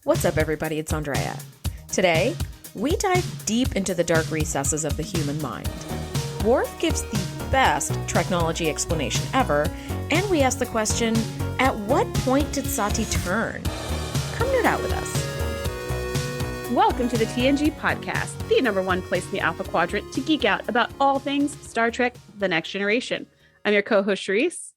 What's up, everybody? It's Andrea. Today, we dive deep into the dark recesses of the human mind. Worf gives the best treknology explanation ever, and we ask the question, at what point did Satie turn? Come nerd out with us. Welcome to the TNG Podcast, the #1 place in the Alpha Quadrant to geek out about all things Star Trek: The Next Generation. I'm your co-host, Shereese.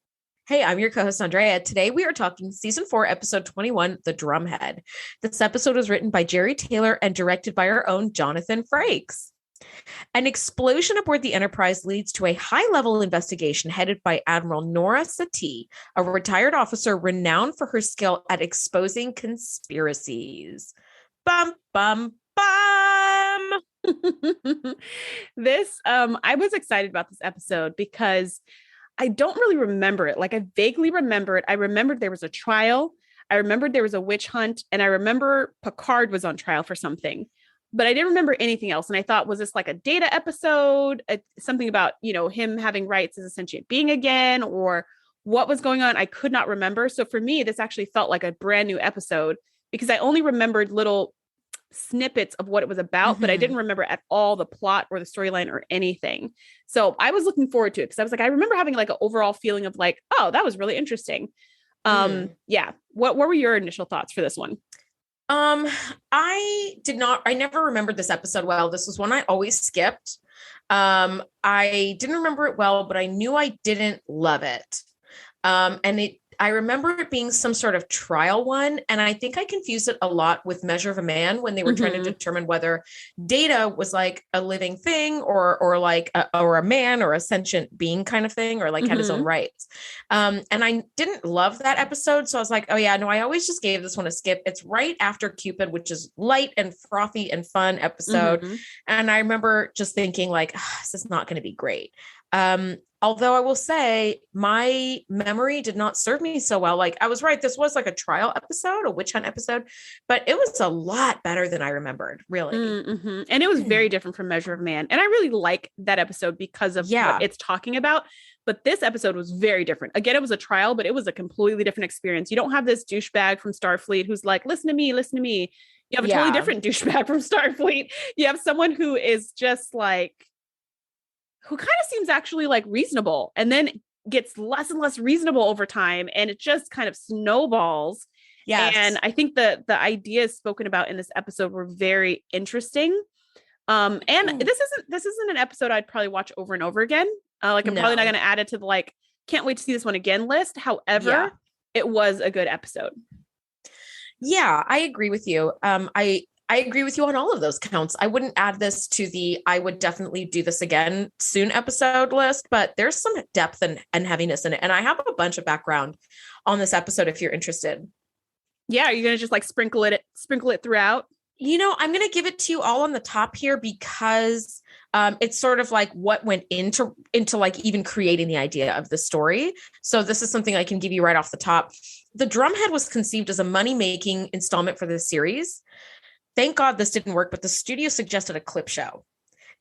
Hey, I'm your co-host, Andrea. Today, we are talking Season 4, Episode 21, The Drumhead. This episode was written by Jeri Taylor and directed by our own Jonathan Frakes. An explosion aboard the Enterprise leads to a high-level investigation headed by Admiral Satie, a retired officer renowned for her skill at exposing conspiracies. Bum, bum, bum! I was excited about this episode because I don't really remember it. Like, I vaguely remember it. I remembered there was a trial. I remembered there was a witch hunt. And I remember Picard was on trial for something. But I didn't remember anything else. And I thought, was this like a Data episode? Something about, him having rights as a sentient being again? Or what was going on? I could not remember. So for me, this actually felt like a brand new episode because I only remembered little snippets of what it was about, but I didn't remember at all the plot or the storyline or anything. So I was looking forward to it because I was like, I remember having like an overall feeling of like, oh, that was really interesting. Yeah. What were your initial thoughts for this one? I never remembered this episode well. This was one I always skipped. I didn't remember it well, but I knew I didn't love it. I remember it being some sort of trial one. And I think I confused it a lot with Measure of a Man when they were trying to determine whether Data was like a living thing or like a man or a sentient being kind of thing, or like had his own rights. And I didn't love that episode. So I was like, oh yeah, no, I always just gave this one a skip. It's right after Cupid, which is light and frothy and fun episode. And I remember just thinking like, this is not going to be great. Although I will say my memory did not serve me so well. Like, I was right. This was like a trial episode, a witch hunt episode, but it was a lot better than I remembered, really. And it was very different from Measure of Man. And I really like that episode because of what it's talking about. But this episode was very different. Again, it was a trial, but it was a completely different experience. You don't have this douchebag from Starfleet who's like, listen to me, listen to me. You have a totally different douchebag from Starfleet. You have someone who is just like, who kind of seems actually like reasonable and then gets less and less reasonable over time. And it just kind of snowballs. Yes. And I think the ideas spoken about in this episode were very interesting. And this isn't an episode I'd probably watch over and over again. I'm probably not going to add it to the, like, can't wait to see this one again list. However, it was a good episode. Yeah, I agree with you. I agree with you on all of those counts. I wouldn't add this to the I would definitely do this again soon episode list, but there's some depth and heaviness in it. And I have a bunch of background on this episode if you're interested. Yeah, are you going to just like sprinkle it throughout? I'm going to give it to you all on the top here because it's sort of like what went into like even creating the idea of the story. So this is something I can give you right off the top. The Drumhead was conceived as a money-making installment for the series. Thank God this didn't work, but the studio suggested a clip show.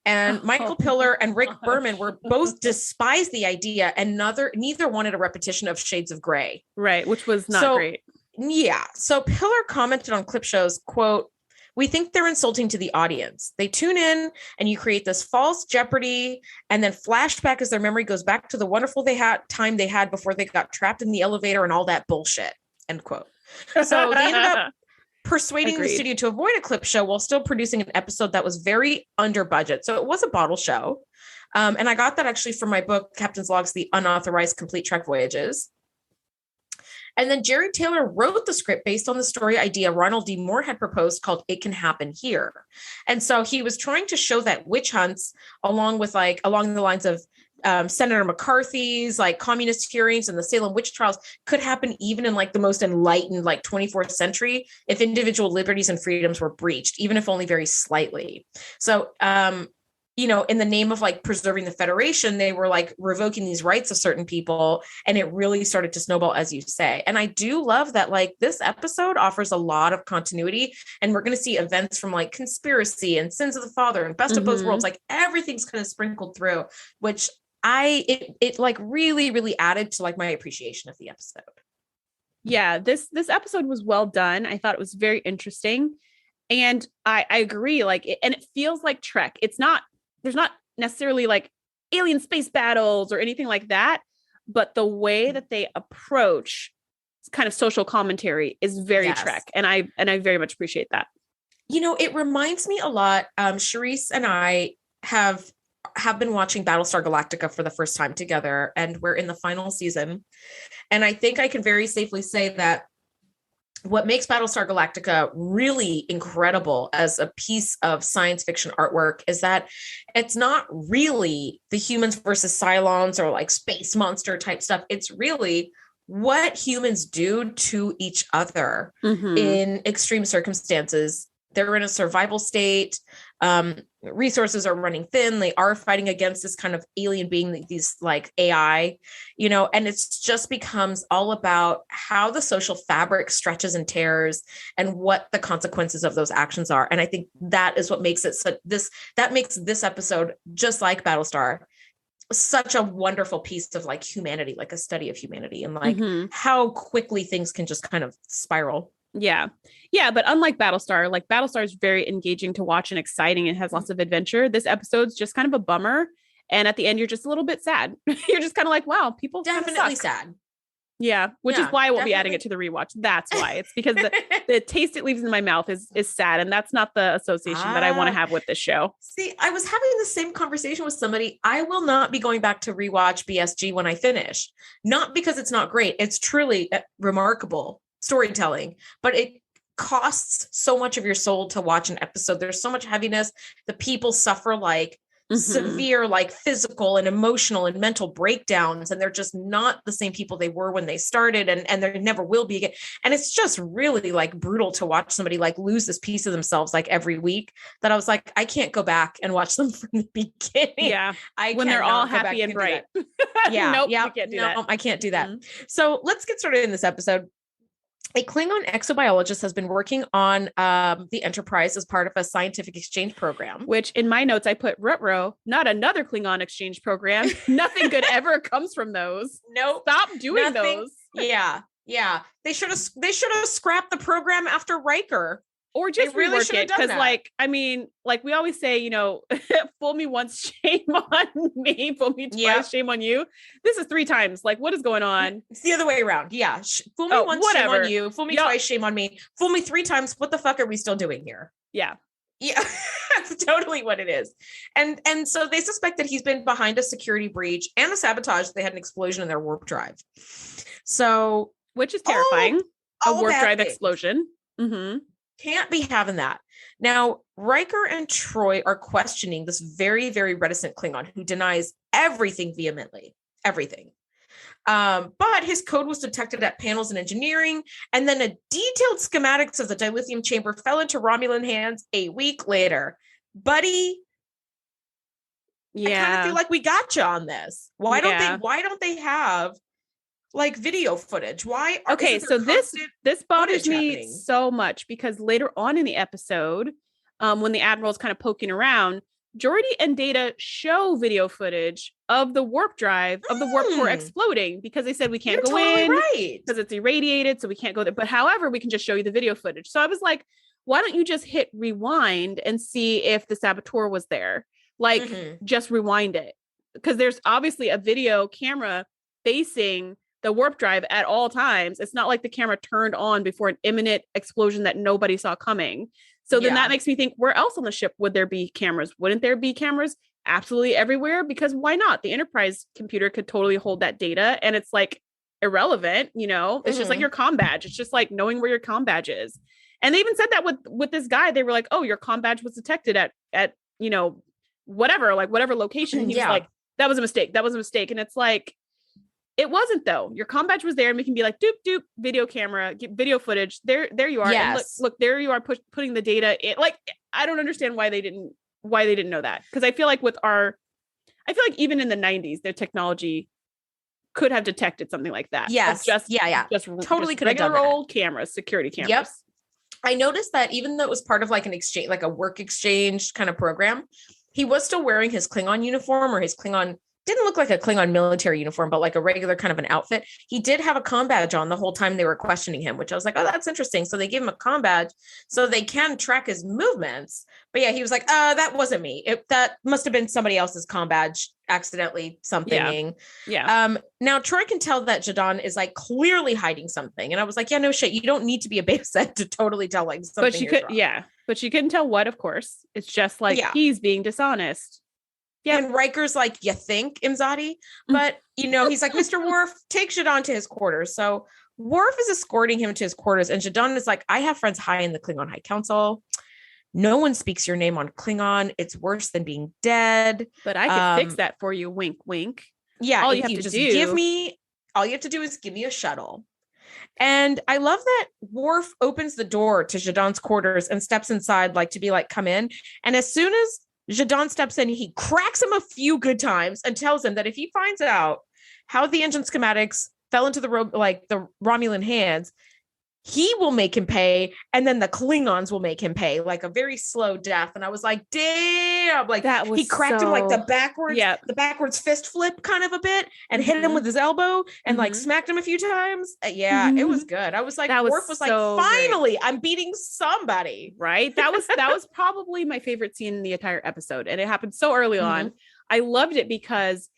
And Michael Piller and Rick Berman were both despised the idea, and neither wanted a repetition of Shades of Grey. Right, which was not great. Yeah. So Piller commented on clip shows, quote, "We think they're insulting to the audience. They tune in and you create this false jeopardy and then flashback as their memory goes back to the wonderful time they had before they got trapped in the elevator and all that bullshit." End quote. So they ended up persuading the studio to avoid a clip show while still producing an episode that was very under budget. So it was a bottle show. And I got that actually from my book, Captain's Logs, The Unauthorized Complete Trek Voyages. And then Jeri Taylor wrote the script based on the story idea Ronald D. Moore had proposed called It Can Happen Here. And so he was trying to show that witch hunts along the lines of Senator McCarthy's like communist hearings and the Salem witch trials could happen even in like the most enlightened like 24th century if individual liberties and freedoms were breached, even if only very slightly. So, in the name of like preserving the Federation, they were like revoking these rights of certain people, and it really started to snowball, as you say. And I do love that like this episode offers a lot of continuity, and we're going to see events from like Conspiracy and Sins of the Father and Best of Both Worlds. Like everything's kind of sprinkled through, which it like really, really added to like my appreciation of the episode. Yeah, this episode was well done. I thought it was very interesting. And I agree, like, and it feels like Trek. There's not necessarily like alien space battles or anything like that, but the way that they approach kind of social commentary is very Trek. And I very much appreciate that. You know, it reminds me a lot. Shereese and I have been watching Battlestar Galactica for the first time together, and we're in the final season. And I think I can very safely say that what makes Battlestar Galactica really incredible as a piece of science fiction artwork is that it's not really the humans versus Cylons or like space monster type stuff. It's really what humans do to each other in extreme circumstances. They're in a survival state. Resources are running thin. They are fighting against this kind of alien being, these like AI, you know, and it's just becomes all about how the social fabric stretches and tears and what the consequences of those actions are. And I think that is what makes it that makes this episode, just like Battlestar, such a wonderful piece of like humanity, like a study of humanity and like how quickly things can just kind of spiral. Yeah. Yeah. But unlike Battlestar, like Battlestar is very engaging to watch and exciting and has lots of adventure. This episode's just kind of a bummer. And at the end, you're just a little bit sad. You're just kind of like, wow, people definitely sad. Yeah. Which is why I won't be adding it to the rewatch. That's why. It's because the taste it leaves in my mouth is sad. And that's not the association that I want to have with this show. See, I was having the same conversation with somebody. I will not be going back to rewatch BSG when I finish. Not because it's not great. It's truly remarkable storytelling, but it costs so much of your soul to watch an episode. There's so much heaviness. The people suffer like severe, like physical and emotional and mental breakdowns. And they're just not the same people they were when they started. And there never will be again. And it's just really like brutal to watch somebody like lose this piece of themselves like every week, that I was like, I can't go back and watch them from the beginning. Yeah. When they're all happy and bright. Yeah. Nope, yeah. I can't do that. I can't do that. So let's get started in this episode. A Klingon exobiologist has been working on the Enterprise as part of a scientific exchange program. Which in my notes, I put Rutro, not another Klingon exchange program. Nothing good ever comes from those. Nope. Stop doing those. Yeah. Yeah. They should have scrapped the program after Riker. Or just really rework it. Because like, I mean, like we always say, you know, fool me once, shame on me, fool me twice, shame on you. This is 3 times. Like, what is going on? It's the other way around. Yeah. Fool me once, shame on you. Fool me twice, shame on me. Fool me 3 times. What the fuck are we still doing here? Yeah. Yeah, that's totally what it is. And so they suspect that he's been behind a security breach and a sabotage. They had an explosion in their warp drive. So, which is terrifying. A warp drive explosion. Can't be having that. Now, Riker and Troy are questioning this very, very reticent Klingon who denies everything vehemently. Everything. But his code was detected at panels in engineering, and then a detailed schematics of the dilithium chamber fell into Romulan hands a week later. Buddy, I kind of feel like we got you on this. Why don't they have like video footage? Why? Okay, so this bothers me so much because later on in the episode, when the Admiral's kind of poking around, Geordi and Data show video footage of the warp drive of the warp core exploding because they said we can't go in because it's irradiated, so we can't go there. But however, we can just show you the video footage. So I was like, why don't you just hit rewind and see if the saboteur was there? Like, just rewind it, because there's obviously a video camera facing the warp drive at all times. It's not like the camera turned on before an imminent explosion that nobody saw coming. So then that makes me think, where else on the ship would there be cameras? Wouldn't there be cameras absolutely everywhere? Because why not? The Enterprise computer could totally hold that data, and it's like irrelevant, you know? It's just like your comm badge. It's just like knowing where your comm badge is. And they even said that with this guy. They were like, oh, your comm badge was detected at you know, whatever location. And he was like, that was a mistake. That was a mistake. And it's like, it wasn't though. Your comm badge was there, and we can be like, doop, doop, video camera, get video footage. There you are. Yes. And look, there you are putting the data in. Like, I don't understand why they didn't know that. Cause I feel like even in the 90s, their technology could have detected something like that. Yes. Just totally could have done that. Regular old cameras, security cameras. Yep. I noticed that even though it was part of like an exchange, like a work exchange kind of program, he was still wearing his Klingon uniform or his Klingon didn't look like a Klingon military uniform, but like a regular kind of an outfit. He did have a comm badge on the whole time they were questioning him, which I was like, oh, that's interesting. So they gave him a comm badge so they can track his movements. But yeah, he was like, that wasn't me. That must have been somebody else's comm badge accidentally something. Yeah. Now Troy can tell that Jadon is like clearly hiding something. And I was like, yeah, no shit. You don't need to be a beta set to totally tell like something. But she could, wrong. But she couldn't tell what, of course. It's just like, he's being dishonest. Yeah. And Riker's like, you think, Imzadi? But, he's like, Mr. Worf, take Jadon to his quarters. So Worf is escorting him to his quarters. And Jadon is like, I have friends high in the Klingon High Council. No one speaks your name on Klingon. It's worse than being dead. But I can fix that for you. Wink, wink. Yeah. All you have to do is give me a shuttle. And I love that Worf opens the door to Jadon's quarters and steps inside, like to be like, come in. And as soon as Jadon steps in, he cracks him a few good times and tells him that if he finds out how the engine schematics fell into the Romulan hands, he will make him pay, and then the Klingons will make him pay, like a very slow death. And I was like, damn, like that was he cracked him like the backwards fist flip kind of a bit and hit him with his elbow and like smacked him a few times. It was good. I was like, Worf was like, finally, I'm beating somebody. Right. That was probably my favorite scene in the entire episode. And it happened so early on. I loved it because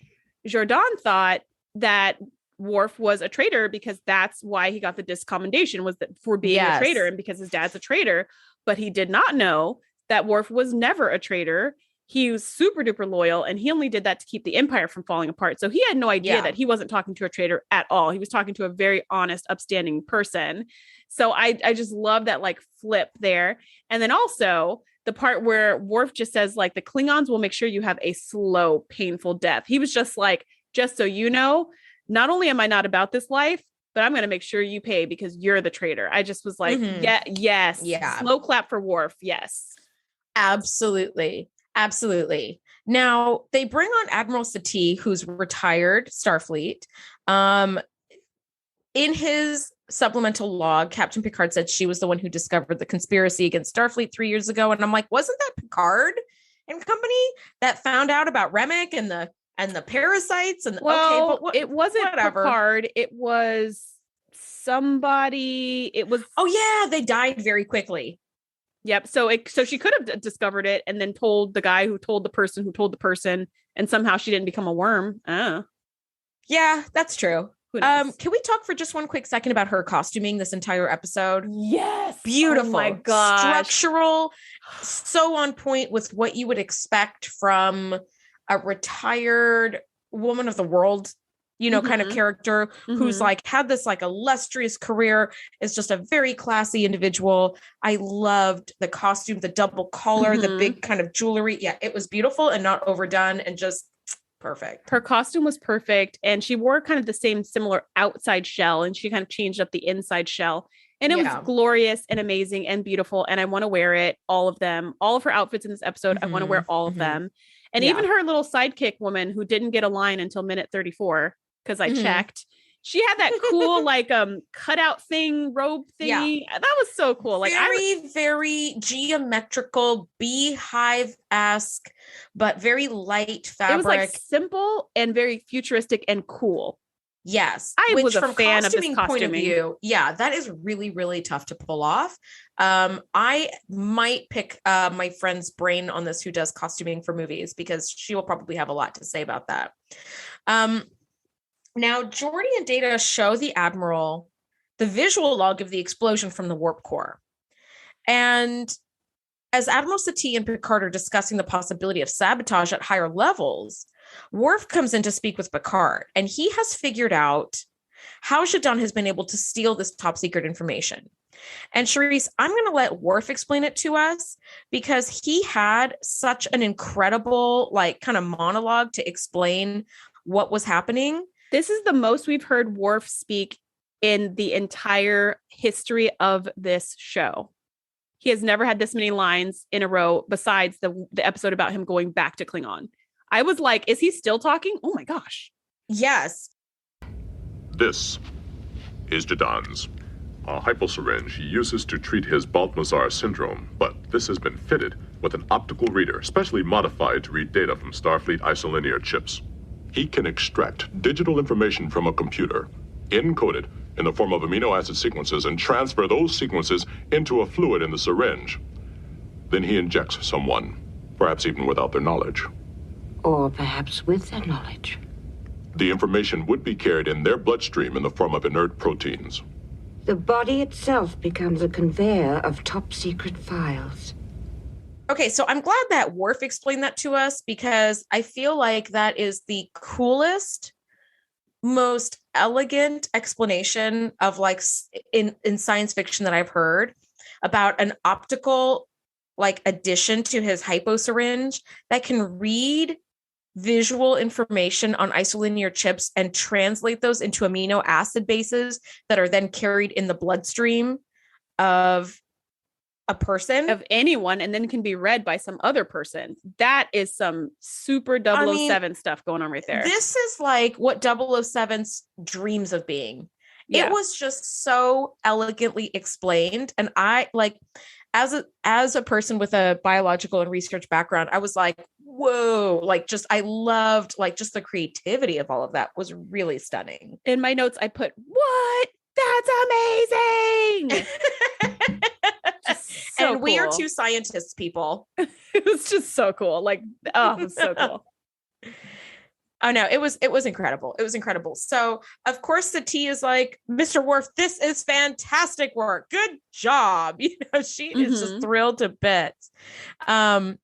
Jordan thought that Worf was a traitor because that's why he got the discommendation, was that for being a traitor and because his dad's a traitor. But he did not know that Worf was never a traitor. He was super duper loyal, and he only did that to keep the Empire from falling apart. So he had no idea that he wasn't talking to a traitor at all. He was talking to a very honest, upstanding person. So I just love that like flip there. And then also the part where Worf just says like, the Klingons will make sure you have a slow, painful death. He was just like, just so you know, not only am I not about this life, but I'm going to make sure you pay because you're the traitor. I just was like, yes. Slow clap for Worf. Yes. Absolutely. Now they bring on Admiral Satie, who's retired Starfleet. In his supplemental log, Captain Picard said she was the one who discovered the conspiracy against Starfleet 3 years ago. And I'm like, wasn't that Picard and company that found out about Remick and the parasites? And it wasn't Picard. It was somebody. It was. Oh yeah, they died very quickly. Yep. So she could have discovered it and then told the guy who told the person, and somehow she didn't become a worm. Yeah, that's true. Can we talk for just one quick second about her costuming this entire episode? Yes. Beautiful. Oh my gosh. Structural, so on point with what you would expect from a retired woman of the world, kind of character who's like had this like illustrious career, is just a very classy individual. I loved the costume, the double collar, the big kind of jewelry. Yeah, it was beautiful and not overdone and just perfect. Her costume was perfect, and she wore kind of the similar outside shell, and she kind of changed up the inside shell. And it was glorious and amazing and beautiful. And I want to wear it, all of them, all of her outfits in this episode. I want to wear all of them. And even her little sidekick woman who didn't get a line until minute 34, because I checked, she had that cool like cutout thing, robe thingy. Yeah. That was so cool. Like very geometrical, beehive-esque, but very light fabric. It was like simple and very futuristic and cool. Yes. I was a fan of this costuming. Point of view, that is really, really tough to pull off. I might pick my friend's brain on this who does costuming for movies, because she will probably have a lot to say about that. Now, Geordi and Data show the Admiral the visual log of the explosion from the warp core. And as Admiral Satie and Picard are discussing the possibility of sabotage at higher levels, Worf comes in to speak with Picard, and he has figured out how Jadon has been able to steal this top secret information. And Shereese, I'm going to let Worf explain it to us, because he had such an incredible, like, kind of monologue to explain what was happening. This is the most we've heard Worf speak in the entire history of this show. He has never had this many lines in a row, besides the episode about him going back to Klingon. I was like, is he still talking? Oh my gosh. Yes. This is Jadon's. A hyposyringe he uses to treat his Balthazar syndrome, but this has been fitted with an optical reader, specially modified to read data from Starfleet isolinear chips. he can extract digital information from a computer, encode it in the form of amino acid sequences, and transfer those sequences into a fluid in the syringe. Then he injects someone, perhaps even without their knowledge. Or perhaps with their knowledge. The information would be carried in their bloodstream in the form of inert proteins. The body itself becomes a conveyor of top-secret files. Okay, so I'm glad that Worf explained that to us, because I feel like that is the coolest, most elegant explanation of like in science fiction that I've heard about an optical like addition to his hyposyringe that can read visual information on isolinear chips and translate those into amino acid bases that are then carried in the bloodstream of a person, of anyone, and then can be read by some other person. That is some super 007 stuff going on right there. This is like what 007's dreams of being. Yeah. It was just so elegantly explained. And I like, as a person with a biological and research background, I was like, whoa, like just, I loved like just the creativity of all of that was really stunning. In my notes, I put, what? That's amazing. So and we are two scientists, people. It was just so cool. Like, oh, it was so cool. Oh no, it was incredible. It was incredible. So of course Satie is like, Mr. Worf, this is fantastic work. Good job. You know, she is just thrilled to bits. And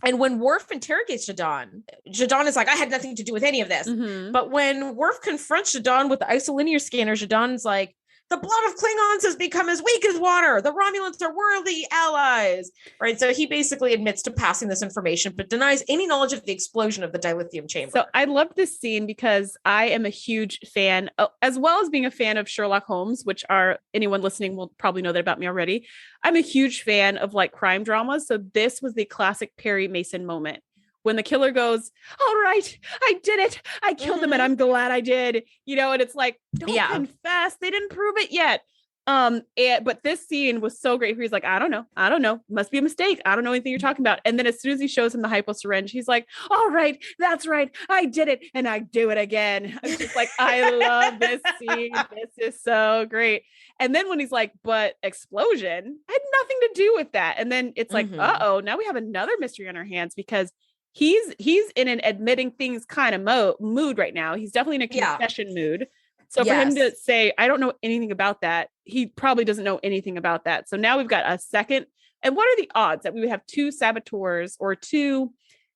when Worf interrogates Zhadan is like, I had nothing to do with any of this. But when Worf confronts Zhadan with the isolinear scanner, Zhadan's like, the blood of Klingons has become as weak as water. The Romulans are worthy allies, right? So he basically admits to passing this information, but denies any knowledge of the explosion of the dilithium chamber. So I love this scene because I am a huge fan, as well as being a fan of Sherlock Holmes, which anyone listening will probably know that about me already. I'm a huge fan of like crime dramas. So this was the classic Perry Mason moment. When the killer goes, all right, I did it. I killed him and I'm glad I did. You know, and it's like, don't confess. They didn't prove it yet. But this scene was so great. He's like, I don't know. Must be a mistake. I don't know anything you're talking about. And then as soon as he shows him the hyposyringe, he's like, all right, that's right. I did it. And I do it again. I'm just like, I love this scene. This is so great. And then when he's like, but explosion had nothing to do with that. And then it's like, uh-oh, now we have another mystery on our hands because he's in an admitting things kind of mood right now. He's definitely in a confession mood. So for him to say, I don't know anything about that, he probably doesn't know anything about that. So now we've got a second. And what are the odds that we would have two saboteurs or two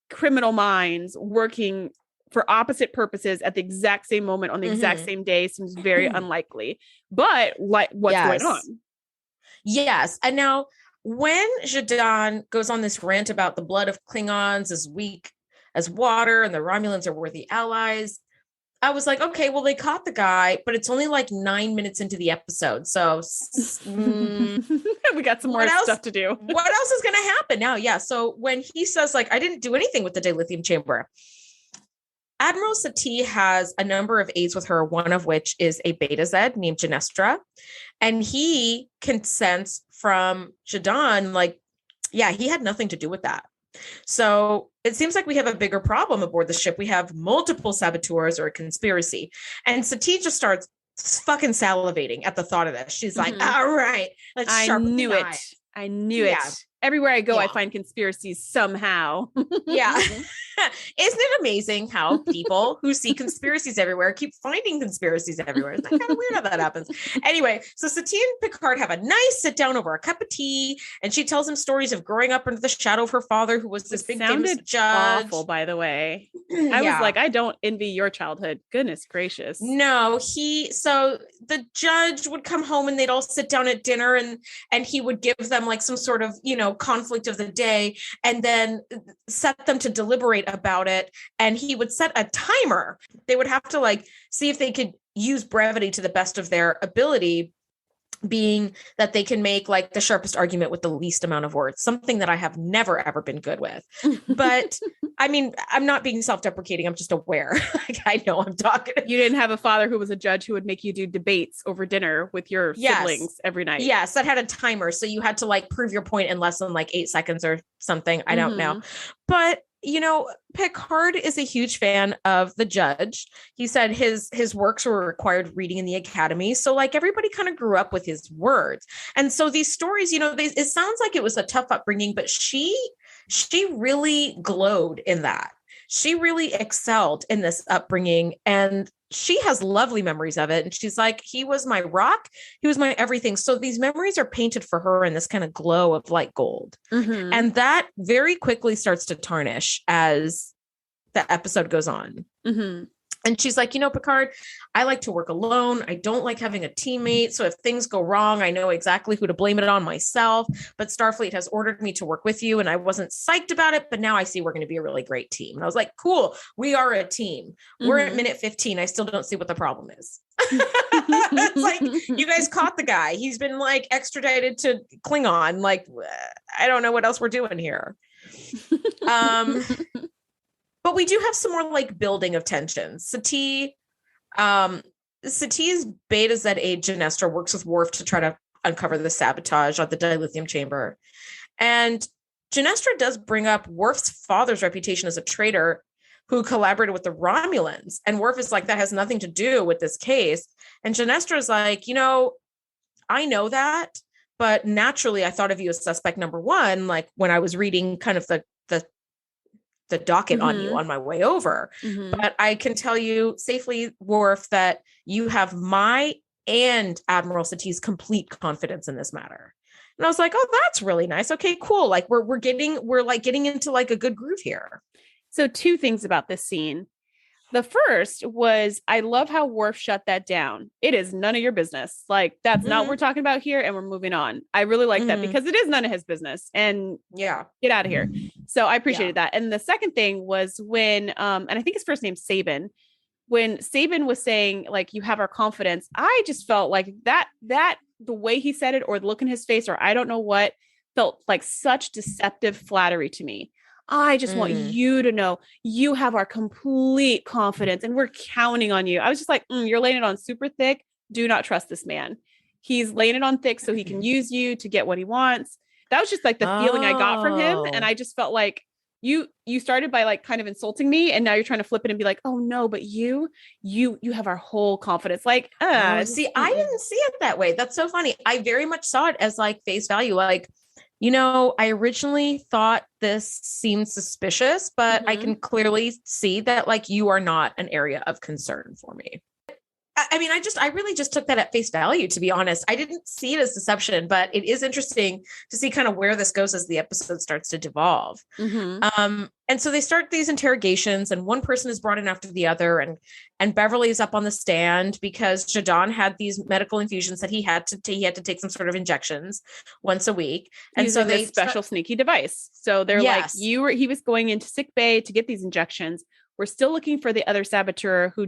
criminal minds working for opposite purposes at the exact same moment on the exact same day? Seems very unlikely. But what's going on? Yes. And now, when Zhadan goes on this rant about the blood of Klingons is weak as water and the Romulans are worthy allies, I was like, okay, well, they caught the guy, but it's only like 9 minutes into the episode. So we got some more stuff to do. What else is going to happen now? Yeah. So when he says like, I didn't do anything with the dilithium chamber, Admiral Satie has a number of aides with her, one of which is a Beta Z named Genestra. And he can sense from Zhadan, like, yeah, he had nothing to do with that. So it seems like we have a bigger problem aboard the ship. We have multiple saboteurs or a conspiracy. And Satie just starts fucking salivating at the thought of this. She's like, all right, let's sharpen the knife. I knew it. Everywhere I go, I find conspiracies somehow. Yeah. Isn't it amazing how people who see conspiracies everywhere keep finding conspiracies everywhere? Isn't that kind of weird how that happens? Anyway, so Satie and Picard have a nice sit down over a cup of tea, and she tells him stories of growing up under the shadow of her father, who was this big famous judge. Awful, by the way. I was like, I don't envy your childhood. Goodness gracious. No, so the judge would come home and they'd all sit down at dinner, and he would give them like some sort of, conflict of the day, and then set them to deliberate about it. And he would set a timer. They would have to like see if they could use brevity to the best of their ability, being that they can make like the sharpest argument with the least amount of words, something that I have never, ever been good with. But I mean, I'm not being self-deprecating. I'm just aware. Like, I know I'm talking. You didn't have a father who was a judge who would make you do debates over dinner with your siblings every night. Yes. That had a timer. So you had to like prove your point in less than like 8 seconds or something. I don't know. But Picard is a huge fan of the Judge. He said his works were required reading in the academy. So like everybody kind of grew up with his words. And so these stories, it sounds like it was a tough upbringing, but she really glowed in that. She really excelled in this upbringing, and she has lovely memories of it. And she's like, he was my rock. He was my everything. So these memories are painted for her in this kind of glow of light gold. Mm-hmm. And that very quickly starts to tarnish as the episode goes on. Mm-hmm. And she's like, Picard, I like to work alone. I don't like having a teammate. So if things go wrong, I know exactly who to blame it on myself. But Starfleet has ordered me to work with you. And I wasn't psyched about it. But now I see we're going to be a really great team. And I was like, cool, we are a team. Mm-hmm. We're at minute 15. I still don't see what the problem is. It's like, you guys caught the guy. He's been like extradited to Klingon. Like, I don't know what else we're doing here. But we do have some more like building of tensions. Satie's Beta Z aide Genestra works with Worf to try to uncover the sabotage of the dilithium chamber. And Genestra does bring up Worf's father's reputation as a traitor who collaborated with the Romulans. And Worf is like, that has nothing to do with this case. And Genestra is like, I know that, but naturally I thought of you as suspect number one, like when I was reading kind of the docket mm-hmm. on you on my way over. Mm-hmm. But I can tell you safely, Worf, that you have my and Admiral Satie's complete confidence in this matter. And I was like, oh, that's really nice. Okay, cool. Like we're getting into like a good groove here. So 2 things about this scene. The first was, I love how Worf shut that down. It is none of your business. Like, that's mm-hmm. not what we're talking about here. And we're moving on. I really like mm-hmm. that because it is none of his business. And yeah, get out of here. So I appreciated that. And the second thing was when, and I think his first name's Sabin, when Sabin was saying like, you have our confidence. I just felt like that the way he said it or the look in his face, or I don't know what, felt like such deceptive flattery to me. I just want you to know you have our complete confidence and we're counting on you. I was just like, you're laying it on super thick. Do not trust this man. He's laying it on thick so he can use you to get what he wants. That was just like the feeling I got from him. And I just felt like you started by like kind of insulting me. And now you're trying to flip it and be like, oh no, but you have our whole confidence. Like, see, I didn't see it that way. That's so funny. I very much saw it as like face value. Like, I originally thought this seemed suspicious, but mm-hmm. I can clearly see that like you are not an area of concern for me. I mean, I really just took that at face value, to be honest. I didn't see it as deception, but it is interesting to see kind of where this goes as the episode starts to devolve. Mm-hmm. And so they start these interrogations and one person is brought in after the other. And Beverly is up on the stand because Jadon had these medical infusions that he had to take some sort of injections once a week. And using so they special sneaky device. So they're like, he was going into sick bay to get these injections. We're still looking for the other saboteur who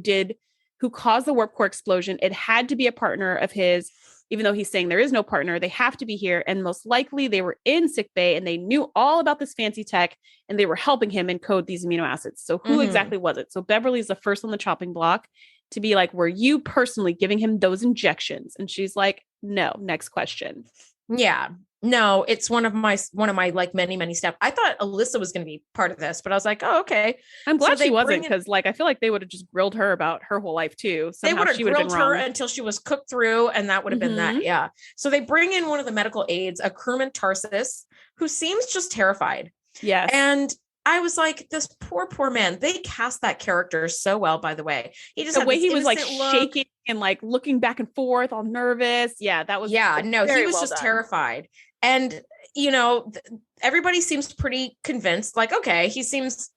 caused the warp core explosion. It had to be a partner of his, even though he's saying there is no partner, they have to be here. And most likely they were in sick bay and they knew all about this fancy tech and they were helping him encode these amino acids. So who exactly was it? So Beverly's the first on the chopping block to be like, were you personally giving him those injections? And she's like, no, next question. Yeah. No, it's one of my like many steps. I thought Alyssa was going to be part of this, but I was like, oh, okay. I'm glad she wasn't, because like I feel like they would have just grilled her about her whole life too. Somehow they would have grilled her until she was cooked through, and that would have been that. Yeah. So they bring in one of the medical aides, a crewman Tarsus, who seems just terrified. Yes. And I was like, this poor man. They cast that character so well, by the way. He just the way he was like shaking and like looking back and forth, all nervous. Yeah, that was he was just terrified. And, everybody seems pretty convinced, like, okay, he seems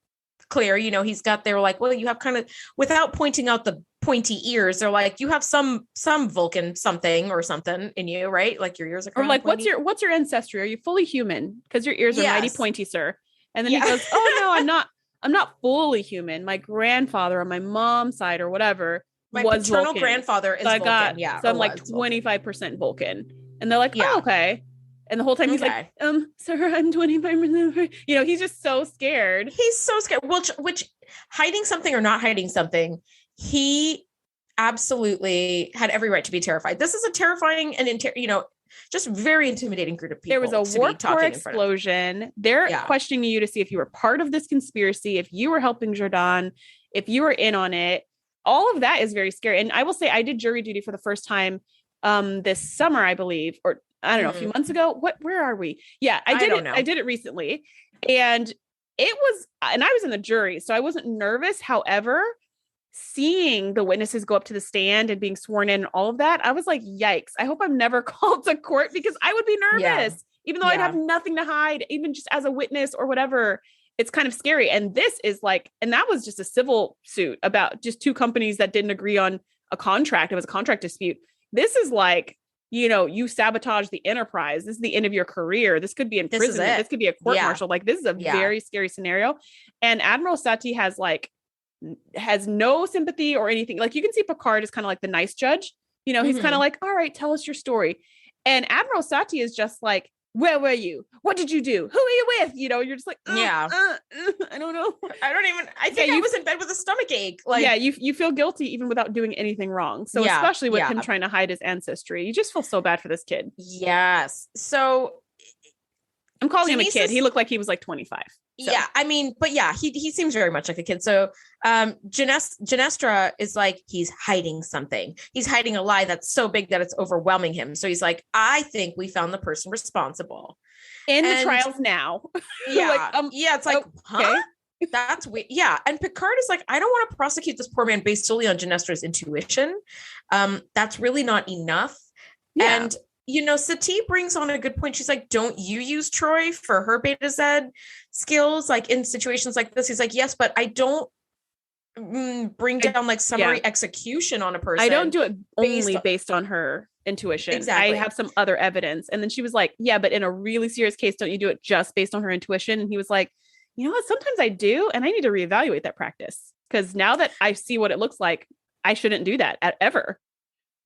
clear. They were like, well, you have kind of, without pointing out the pointy ears, they're like, you have some Vulcan something or something in you, right? Like your ears are kind of like, pointy. what's your ancestry? Are you fully human? Because your ears are mighty pointy, sir. And then he goes, oh no, I'm not fully human. My grandfather on my mom's side or whatever was paternal Vulcan. Grandfather is Vulcan. So I'm like 25% Vulcan. And they're like, oh, okay. And the whole time he's like, sir, I'm 25%. He's just so scared. He's so scared. Which hiding something or not hiding something, he absolutely had every right to be terrified. This is a terrifying and Just very intimidating group of people. There was a warp core explosion. They're questioning you to see if you were part of this conspiracy, if you were helping Jordan, if you were in on it. All of that is very scary. And I will say I did jury duty for the first time this summer, I believe, or I don't know, a few months ago. Where are we? Yeah, I did it recently. And I was in the jury, so I wasn't nervous. However, seeing the witnesses go up to the stand and being sworn in and all of that, I was like, yikes, I hope I'm never called to court because I would be nervous, even though I'd have nothing to hide, even just as a witness or whatever. It's kind of scary. And this is like, and that was just a civil suit about just two companies that didn't agree on a contract. It was a contract dispute. This is like, you sabotage the enterprise. This is the end of your career. This could be imprisonment. This could be a court martial. Like, this is a very scary scenario. And Admiral Satie has no sympathy or anything. Like, you can see Picard is kind of like the nice judge. He's kind of like, all right, tell us your story. And Admiral Satie is just like, where were you? What did you do? Who are you with? You're just like, I don't know. I think I was in bed with a stomach ache. Like, you feel guilty even without doing anything wrong. So especially with him trying to hide his ancestry, you just feel so bad for this kid. Yes. So I'm calling him a kid. He looked like he was like 25. So. Yeah, I mean, but yeah, he seems very much like a kid. So Genestra is like, he's hiding something. He's hiding a lie that's so big that it's overwhelming him. So he's like, I think we found the person responsible. In the trials now. Yeah. It's like, huh? That's weird. Yeah. And Picard is like, I don't want to prosecute this poor man based solely on Genestra's intuition. That's really not enough. Yeah. And Satie brings on a good point. She's like, don't you use Troy for her Beta Z skills? Like, in situations like this, he's like, yes, but I don't bring down like summary execution on a person. I don't do it only based on her intuition. Exactly. I have some other evidence. And then she was like, yeah, but in a really serious case, don't you do it just based on her intuition? And he was like, you know what? Sometimes I do. And I need to reevaluate that practice. Because now that I see what it looks like, I shouldn't do that ever.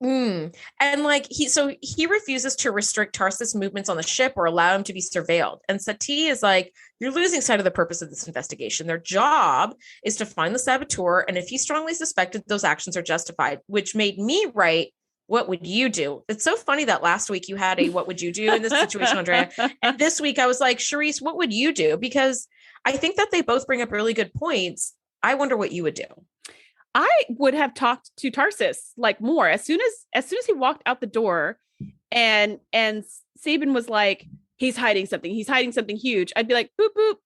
And like he refuses to restrict Tarsis movements on the ship or allow him to be surveilled. And Satie is like, you're losing sight of the purpose of this investigation. Their job is to find the saboteur, and if he strongly suspected, those actions are justified, which made me write, what would you do? It's so funny that last week you had a what would you do in this situation, Andrea? And this week I was like, Shereese, what would you do? Because I think that they both bring up really good points. I wonder what you would do. I would have talked to Tarsis like more as soon as he walked out the door and Sabin was like, he's hiding something huge. I'd be like, boop, boop,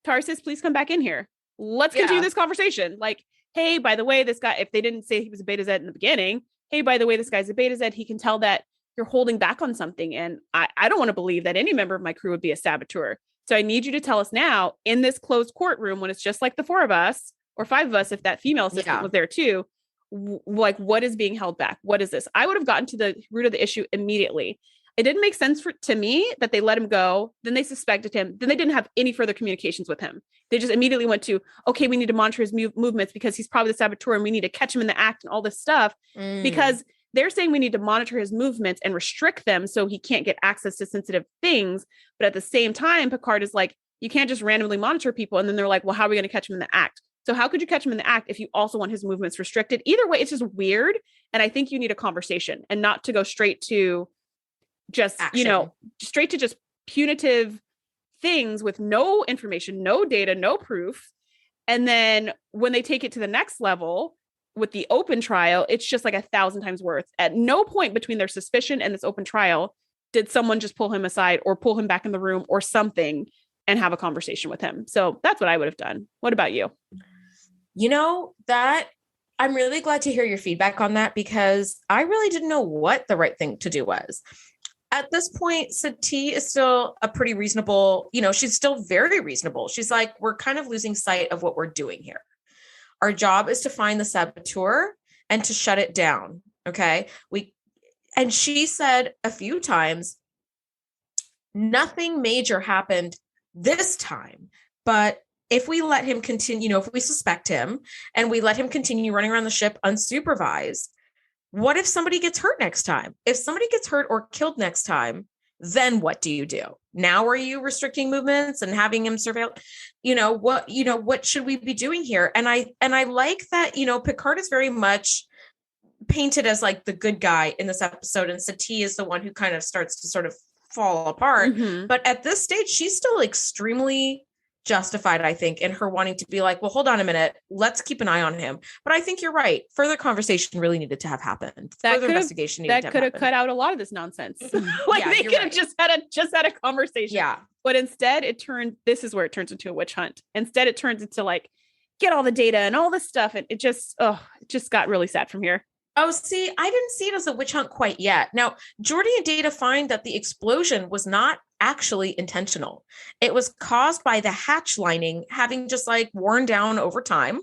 Tarsis, please come back in here. Let's continue this conversation. Like, hey, by the way, this guy, if they didn't say he was a Beta Z in the beginning, hey, by the way, this guy's a Beta Z. He can tell that you're holding back on something. And I don't want to believe that any member of my crew would be a saboteur. So I need you to tell us now in this closed courtroom when it's just like the four of us, or five of us, if that female assistant was there too, like, what is being held back? What is this? I would have gotten to the root of the issue immediately. It didn't make sense to me that they let him go. Then they suspected him. Then they didn't have any further communications with him. They just immediately went to, okay, we need to monitor his movements because he's probably the saboteur and we need to catch him in the act and all this stuff. Because they're saying we need to monitor his movements and restrict them so he can't get access to sensitive things. But at the same time, Picard is like, you can't just randomly monitor people. And then they're like, well, how are we going to catch him in the act? So how could you catch him in the act if you also want his movements restricted? Either way, it's just weird. And I think you need a conversation and not to go straight to just, action. Straight to just punitive things with no information, no data, no proof. And then when they take it to the next level with the open trial, it's just like 1,000 times worse. At no point between their suspicion and this open trial did someone just pull him aside or pull him back in the room or something and have a conversation with him. So that's what I would have done. What about you? That I'm really glad to hear your feedback on that, because I really didn't know what the right thing to do was. At this point, Satie is still a pretty reasonable, she's still very reasonable. She's like, we're kind of losing sight of what we're doing here. Our job is to find the saboteur and to shut it down. Okay. And she said a few times, nothing major happened this time, but if we let him continue, if we suspect him and we let him continue running around the ship unsupervised, what if somebody gets hurt next time? If somebody gets hurt or killed next time, then what do you do? Now are you restricting movements and having him surveil? What should we be doing here? And I like that, Picard is very much painted as like the good guy in this episode, and Satie is the one who kind of starts to sort of fall apart. But at this stage, she's still extremely justified, I think, in her wanting to be like, well, hold on a minute, let's keep an eye on him. But I think you're right. Further conversation really needed to have happened. Further investigation needed to have happened. That could have cut out a lot of this nonsense. Like they could have just had a conversation. Yeah. But instead this is where it turns into a witch hunt. Instead, it turns into like, get all the data and all this stuff. And it just got really sad from here. Oh, see, I didn't see it as a witch hunt quite yet. Now, Geordi and Data find that the explosion was not actually intentional. It was caused by the hatch lining having just like worn down over time.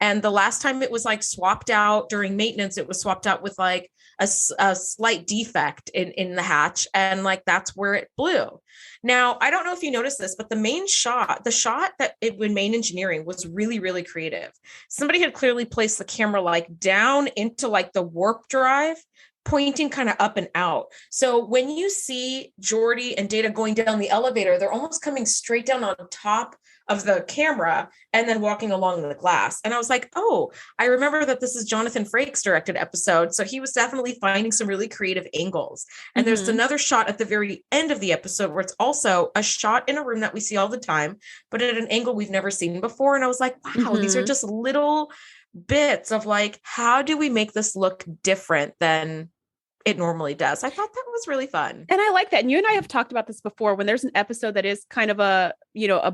And the last time it was like swapped out during maintenance, it was swapped out with like a slight defect in the hatch. And like, that's where it blew. Now, I don't know if you noticed this, but the shot that it would main engineering was really, really creative. Somebody had clearly placed the camera like down into like the warp drive, pointing kind of up and out. So when you see Geordi and Data going down the elevator, they're almost coming straight down on top of the camera and then walking along the glass. And I was like, oh, I remember that this is Jonathan Frakes directed episode. So he was definitely finding some really creative angles. And there's another shot at the very end of the episode where it's also a shot in a room that we see all the time, but at an angle we've never seen before. And I was like, wow, these are just little bits of like, how do we make this look different than it normally does? I thought that was really fun. And I like that. And you and I have talked about this before, when there's an episode that is kind of a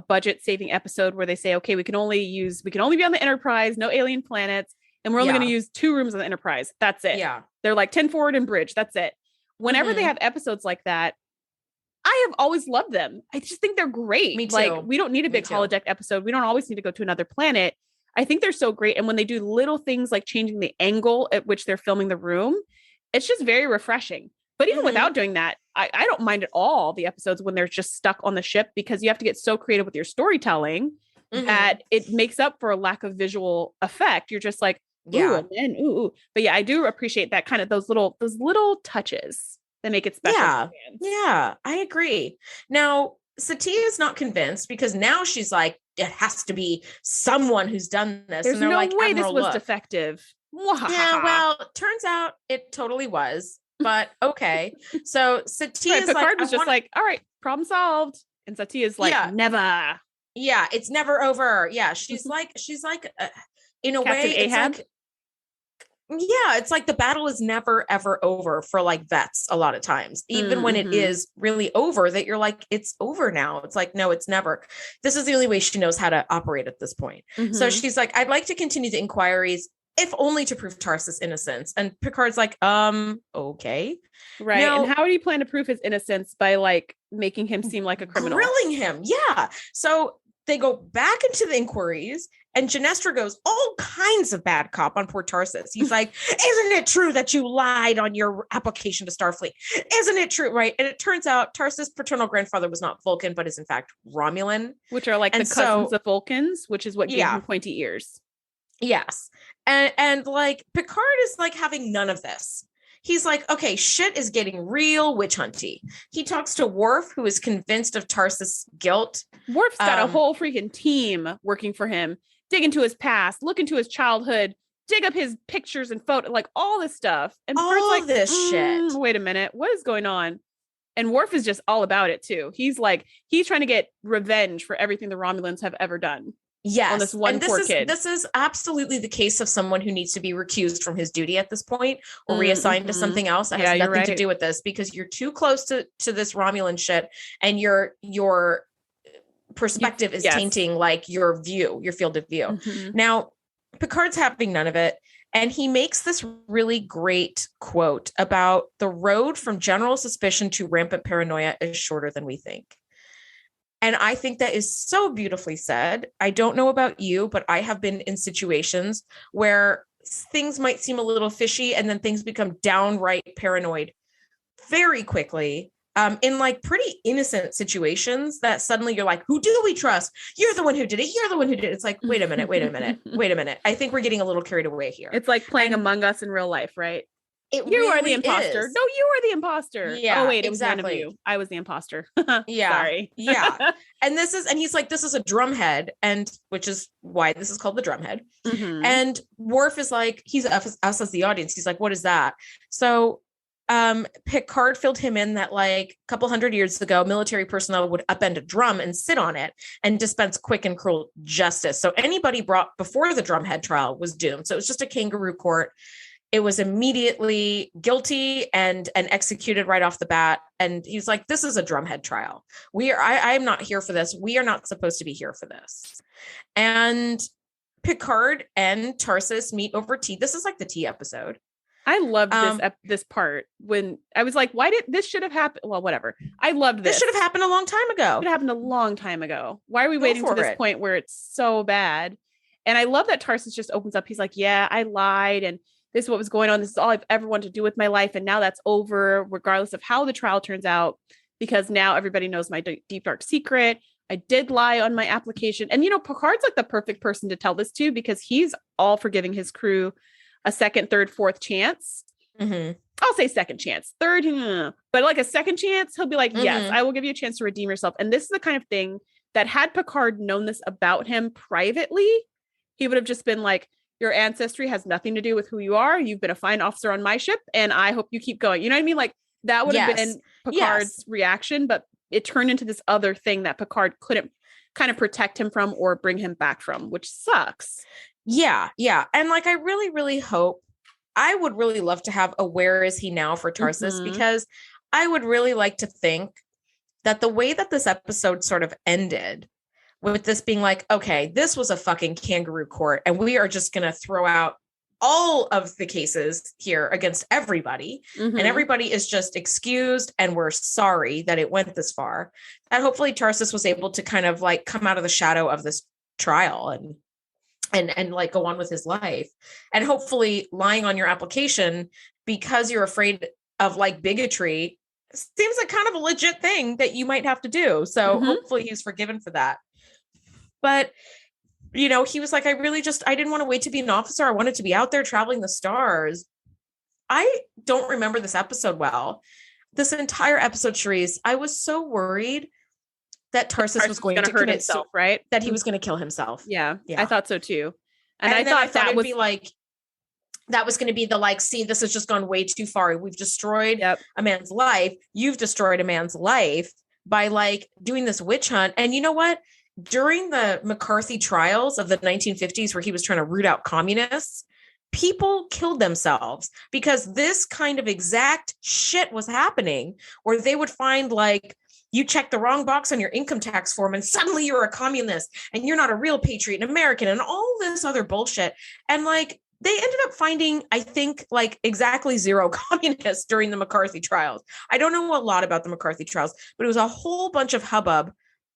budget saving episode where they say, okay, we can only be on the Enterprise, no alien planets, and we're only going to use 2 rooms on the Enterprise. That's it. Yeah. They're like 10 forward and bridge. That's it. Whenever they have episodes like that, I have always loved them. I just think they're great. Me too. Like, we don't need a big holodeck episode. We don't always need to go to another planet. I think they're so great. And when they do little things like changing the angle at which they're filming the room, it's just very refreshing. But even without doing that, I don't mind at all the episodes when they're just stuck on the ship, because you have to get so creative with your storytelling that it makes up for a lack of visual effect. You're just like, ooh, and then ooh. But yeah, I do appreciate that kind of those little touches that make it special. Yeah, I agree. Now, Satie is not convinced, because now she's like, it has to be someone who's done this. There's and they're no like, way this was defective. Yeah, well, turns out it totally was, but okay. So Satie is Picard was just like, all right, problem solved. And Satie is like, never. Yeah, it's never over. Yeah, she's like, in a Captain way, Ahab? it's like, yeah, it's like the battle is never, ever over for like vets a lot of times, even when it is really over, that you're like, it's over now. It's like, no, it's never. This is the only way she knows how to operate at this point. So she's like, I'd like to continue the inquiries, if only to prove Tarsus' innocence. And Picard's like, okay. Right. Now, and how do you plan to prove his innocence? By like making him seem like a criminal? Grilling him. Yeah. So they go back into the inquiries, and Genestra goes all kinds of bad cop on poor Tarsus. He's like, isn't it true that you lied on your application to Starfleet? Isn't it true? Right. And it turns out Tarsus' paternal grandfather was not Vulcan, but is in fact Romulan. Which are like the cousins of Vulcans, which is what gave him pointy ears. Yes. And like Picard is like having none of this. He's like, okay, shit is getting real witch hunty. He talks to Worf, who is convinced of Tarsus' guilt. Worf's got a whole freaking team working for him. Dig into his past, look into his childhood, dig up his pictures and photo, like all this stuff. And Picard's all like, this shit. Wait a minute, what is going on? And Worf is just all about it too. He's trying to get revenge for everything the Romulans have ever done. Yes. On this one poor kid. This is absolutely the case of someone who needs to be recused from his duty at this point, or reassigned to something else that has nothing to do with this, because you're too close to this Romulan shit, and your perspective is tainting like your field of view. Now, Picard's having none of it. And he makes this really great quote about the road from general suspicion to rampant paranoia is shorter than we think. And I think that is so beautifully said. I don't know about you, but I have been in situations where things might seem a little fishy, and then things become downright paranoid very quickly. In like pretty innocent situations that suddenly you're like, who do we trust? You're the one who did it. You're the one who did it. It's like, wait a minute. I think we're getting a little carried away here. It's like playing Among Us in real life, right? You are the imposter. No, you are the imposter. Yeah. Oh, wait, it was none of you. I was the imposter. Yeah. Sorry. Yeah. And he's like, this is a drumhead, and which is why this is called the drumhead. Mm-hmm. And Worf is like, he's us as the audience. He's like, what is that? So Picard filled him in that like a couple hundred years ago, military personnel would upend a drum and sit on it and dispense quick and cruel justice. So anybody brought before the drumhead trial was doomed. So it was just a kangaroo court. It was immediately guilty and executed right off the bat. And he's like, this is a drumhead trial. I'm not here for this. We are not supposed to be here for this. And Picard and Tarsus meet over tea. This is like the tea episode. I loved this part when I was like, why did this should have happened? Well, whatever. I loved this. This should have happened a long time ago. It happened a long time ago. Why are we waiting to this point where it's so bad? And I love that Tarsus just opens up. He's like, yeah, I lied. And this is what was going on. This is all I've ever wanted to do with my life. And now that's over, regardless of how the trial turns out, because now everybody knows my deep, dark secret. I did lie on my application. And, Picard's like the perfect person to tell this to, because he's all for giving his crew a second, third, fourth chance. Mm-hmm. I'll say second chance, third, but like a second chance, he'll be like, yes, I will give you a chance to redeem yourself. And this is the kind of thing that had Picard known this about him privately, he would have just been like, your ancestry has nothing to do with who you are. You've been a fine officer on my ship, and I hope you keep going. You know what I mean? Like that would have been Picard's reaction, but it turned into this other thing that Picard couldn't kind of protect him from or bring him back from, which sucks. Yeah. Yeah. And like, I really, really hope, I would really love to have a where is he now for Tarsus, because I would really like to think that the way that this episode sort of ended with this being like, okay, this was a fucking kangaroo court, and we are just going to throw out all of the cases here against everybody, and everybody is just excused, and we're sorry that it went this far. And hopefully Tarsus was able to kind of like come out of the shadow of this trial and like go on with his life. And hopefully lying on your application because you're afraid of like bigotry seems like kind of a legit thing that you might have to do. So hopefully he's forgiven for that. But, he was like, I didn't want to wait to be an officer. I wanted to be out there traveling the stars. I don't remember this episode well. This entire episode, Shereese, I was so worried that Tarsus was going to hurt himself, right? That he was going to kill himself. Yeah, I thought so too. And I thought that would be like, that was going to be the like, see, this has just gone way too far. We've destroyed a man's life. You've destroyed a man's life by like doing this witch hunt. And you know what? During the McCarthy trials of the 1950s, where he was trying to root out communists, people killed themselves because this kind of exact shit was happening, where they would find like, you check the wrong box on your income tax form and suddenly you're a communist and you're not a real patriot and American and all this other bullshit. And like, they ended up finding, I think, like exactly 0 communists during the McCarthy trials. I don't know a lot about the McCarthy trials, but it was a whole bunch of hubbub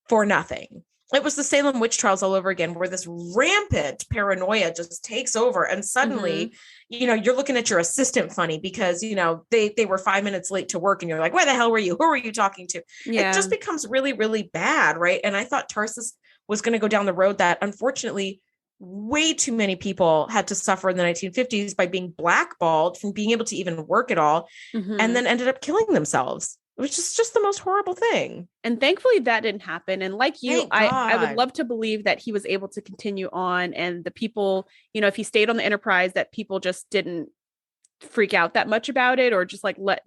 for nothing. It was the Salem witch trials all over again, where this rampant paranoia just takes over. And suddenly, you're looking at your assistant funny because, they were 5 minutes late to work and you're like, where the hell were you? Who were you talking to? Yeah. It just becomes really, really bad. Right. And I thought Tarsus was going to go down the road that unfortunately way too many people had to suffer in the 1950s by being blackballed from being able to even work at all, and then ended up killing themselves, which is just the most horrible thing. And thankfully that didn't happen. And like you, I would love to believe that he was able to continue on, and the people, if he stayed on the Enterprise, that people just didn't freak out that much about it, or just like that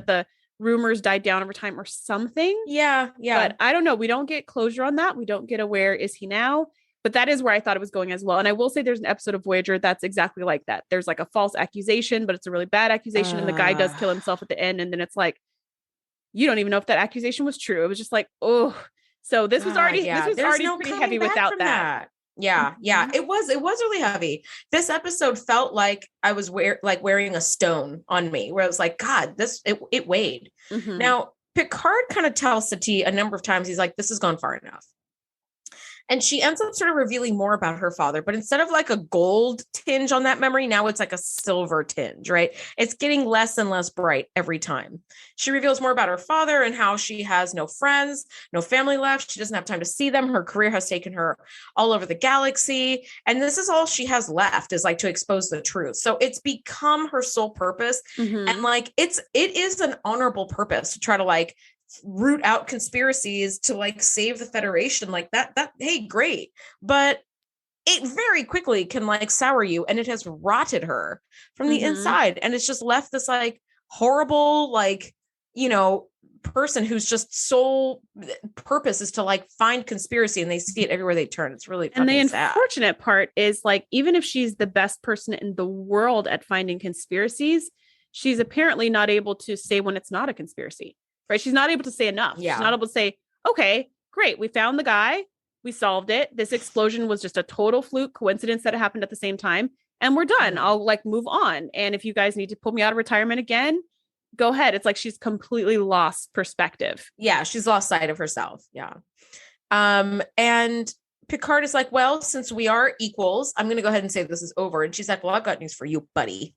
the rumors died down over time or something. Yeah. But I don't know. We don't get closure on that. We don't get a where is he now? But that is where I thought it was going as well. And I will say there's an episode of Voyager that's exactly like that. There's like a false accusation, but it's a really bad accusation. And the guy does kill himself at the end. And then it's like, you don't even know if that accusation was true. It was just like, oh, so this was already pretty heavy without that. Yeah. It was really heavy. This episode felt like I was wearing a stone on me, where I was like, God, it weighed. Now, Picard kind of tells Satie a number of times, he's like, this has gone far enough. And she ends up sort of revealing more about her father, but instead of like a gold tinge on that memory, now it's like a silver tinge, right? It's getting less and less bright every time. She reveals more about her father and how she has no friends, no family left. She doesn't have time to see them. Her career has taken her all over the galaxy. And this is all she has left, is like to expose the truth. So it's become her sole purpose. And like, it is an honorable purpose to try to like root out conspiracies to like save the Federation, like that, hey, great. But it very quickly can like sour you, and it has rotted her from the inside. And it's just left this like horrible, like, you know, person whose just sole purpose is to like find conspiracy, and they see it everywhere they turn. It's really and the sad. Unfortunate part is like, even if she's the best person in the world at finding conspiracies, she's apparently not able to say when it's not a conspiracy. Right. She's not able to say enough. Yeah. She's not able to say, okay, great. We found the guy. We solved it. This explosion was just a total fluke coincidence that it happened at the same time. And we're done. I'll like move on. And if you guys need to pull me out of retirement again, go ahead. It's like she's completely lost perspective. Yeah. She's lost sight of herself. Yeah. And Picard is like, well, since we are equals, I'm going to go ahead and say this is over. And she's like, well, I've got news for you, buddy.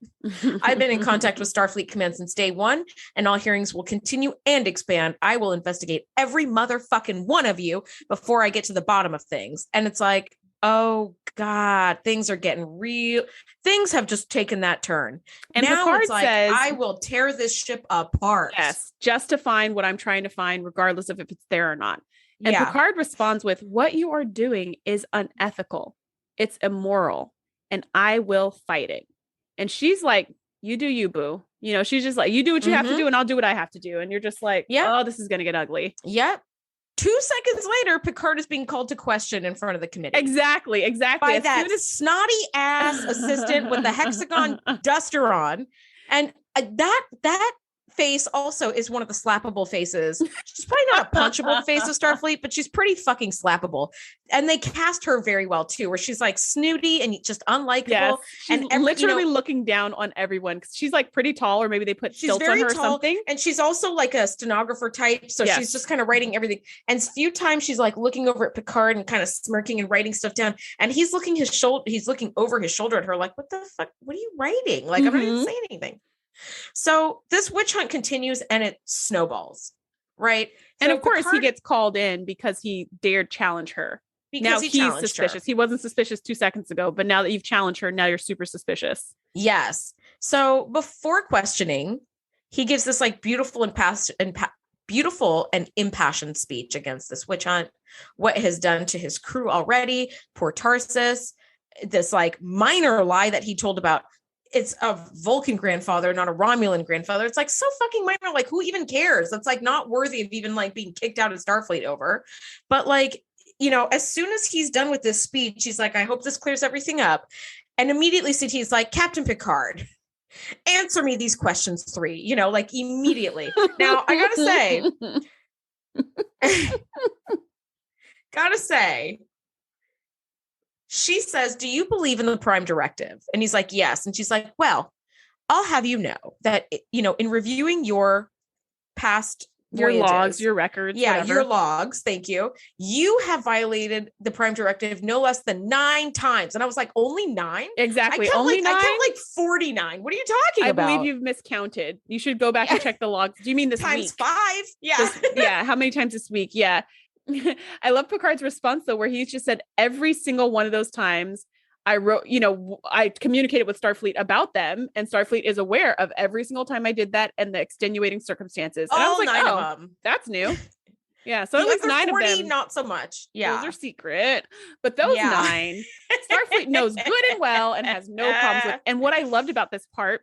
I've been in contact with Starfleet Command since day one, and all hearings will continue and expand. I will investigate every motherfucking one of you before I get to the bottom of things. And it's like, oh God, things are getting real. Things have just taken that turn. And now Picard it's like, says, I will tear this ship apart. Yes, just to find what I'm trying to find, regardless of if it's there or not. And Picard responds with, what you are doing is unethical. It's immoral. And I will fight it. And she's like, you do you, boo. You know, she's just like, you do what you have to do and I'll do what I have to do. And you're just like, oh, this is going to get ugly. Yep. 2 seconds later, Picard is being called to question in front of the committee. Exactly. By that snotty ass assistant with the hexagon duster on. And that face also is one of the slappable faces. She's probably not a punchable face of Starfleet, but she's pretty fucking slappable. And they cast her very well too, where she's like snooty and just unlikable. Yes, she's and literally looking down on everyone because she's like pretty tall, or maybe they put stilts on her or something. And she's also like a stenographer type, so she's just kind of writing everything. And a few times she's like looking over at Picard and kind of smirking and writing stuff down. And he's looking over his shoulder at her, like, what the fuck? What are you writing? Like, I'm not even saying anything. So this witch hunt continues and it snowballs, right? And so of course he gets called in because he dared challenge her. Because now he's suspicious. He wasn't suspicious 2 seconds ago, but now that you've challenged her, now you're super suspicious. Yes. So before questioning, he gives this like beautiful and impassioned speech against this witch hunt, what it has done to his crew already, poor Tarsus, this like minor lie that he told about it's a Vulcan grandfather, not a Romulan grandfather. It's like so fucking minor. Like, who even cares? That's like not worthy of even like being kicked out of Starfleet over. But like, you know, as soon as he's done with this speech, he's like, I hope this clears everything up. And immediately Satie's like, Captain Picard, answer me these questions 3, you know, like immediately. Now I gotta say, she says, do you believe in the Prime Directive? And he's like, yes. And she's like, well, I'll have you know that, you know, in reviewing your past voyages, logs, your records, whatever. Your logs, thank you. You have violated the Prime Directive no less than 9 times. And I was like, only 9? Exactly. Only 9? I count like 49. What are you talking about? I believe you've miscounted. You should go back and check the logs. Do you mean this times week? 5? Yeah. How many times this week? Yeah. I love Picard's response though, where he's just said every single one of those times I wrote, you know, I communicated with Starfleet about them, and Starfleet is aware of every single time I did that and the extenuating circumstances. And I was like, 9 of them. That's new. Yeah. So at least 9 of them. Not so much. Yeah. Those are secret, but those 9 Starfleet knows good and well and has no problems with. And what I loved about this part,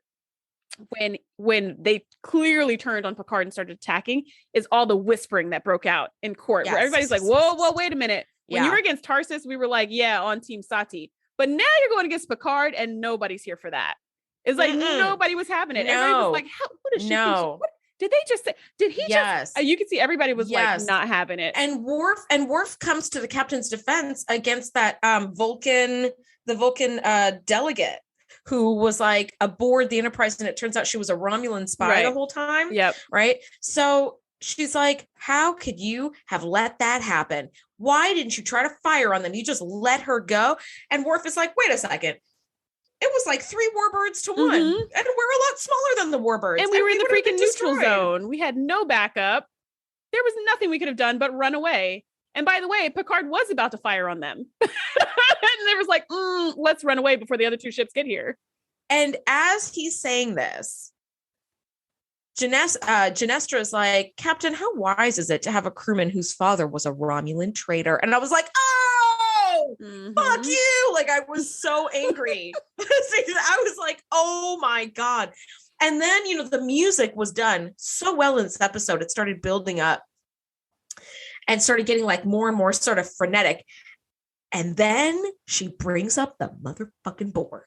when they clearly turned on Picard and started attacking, is all the whispering that broke out in court, where everybody's like, whoa, wait a minute. When you were against Tarsus, we were like, yeah, on Team Satie. But now you're going against Picard and nobody's here for that. It's like nobody was having it. Everybody was like, what is she thinking? Did they just say, did he just, you could see everybody was like not having it. And Worf comes to the captain's defense against that the Vulcan delegate who was like aboard the Enterprise, and it turns out she was a Romulan spy the whole time. Yep. Right. So she's like, how could you have let that happen? Why didn't you try to fire on them? You just let her go. And Worf is like, wait a second. It was like 3 warbirds to 1. And we're a lot smaller than the warbirds. And we were in the freaking neutral zone. We had no backup. There was nothing we could have done but run away. And by the way, Picard was about to fire on them. And there was like, let's run away before the other 2 ships get here. And as he's saying this, Genestra is like, Captain, how wise is it to have a crewman whose father was a Romulan traitor? And I was like, fuck you. Like, I was so angry. I was like, oh my God. And then, the music was done so well in this episode. It started building up and started getting like more and more sort of frenetic. And then she brings up the motherfucking Borg.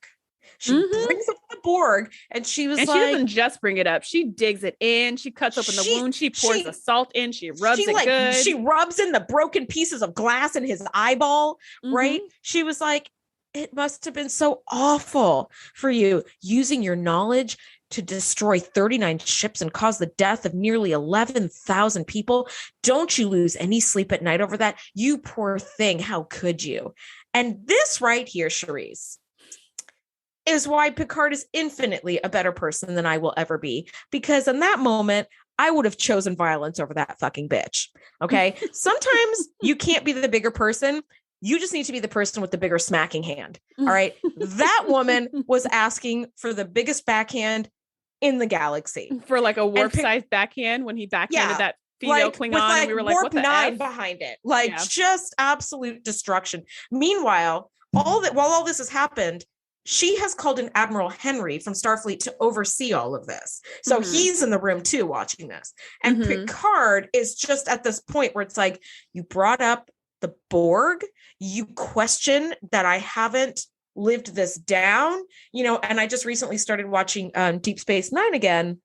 She brings up the Borg, and she was like, she doesn't just bring it up. She digs it in. She cuts open the wound. She pours the salt in. She rubs it good. She rubs in the broken pieces of glass in his eyeball, right? She was like, it must have been so awful for you using your knowledge to destroy 39 ships and cause the death of nearly 11,000 people. Don't you lose any sleep at night over that? You poor thing. How could you? And this right here, Shereese, is why Picard is infinitely a better person than I will ever be. Because in that moment, I would have chosen violence over that fucking bitch. Okay. Sometimes you can't be the bigger person. You just need to be the person with the bigger smacking hand. All right. That woman was asking for the biggest backhand in the galaxy. For like a Worf-sized backhand when he backhanded that female Klingon. Like, and we were like, Warp what the 9 F? behind it. Like just absolute destruction. Meanwhile, while all this has happened, she has called in Admiral Henry from Starfleet to oversee all of this. So he's in the room too, watching this. And Picard is just at this point where it's like, you brought up the Borg, you question that I haven't lived this down, and I just recently started watching Deep Space Nine again.